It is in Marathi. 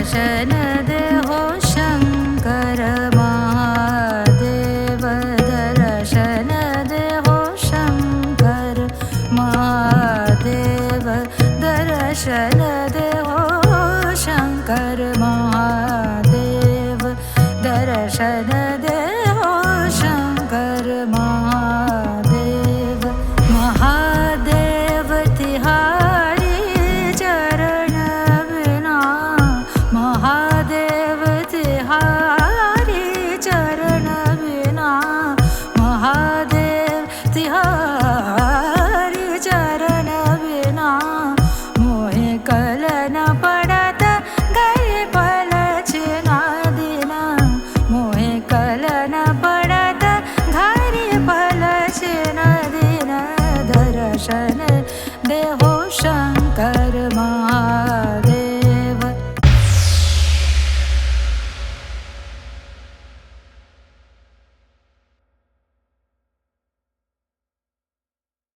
दर्शन दे हो शंकर महादेव दर्शन दे हो शंकर महादेव दर्शन दे हो शंकर महादेव दर्शन दे हो शंकर महादेव महादेव तिहारी चरण बिना महादेव तिहारी चरण बिना महादेव तिहारी चरण बिना मोहे कल न पडत गई पल छिना दिना मोहे कल न पडत घरी पल छिना दिन दर्शन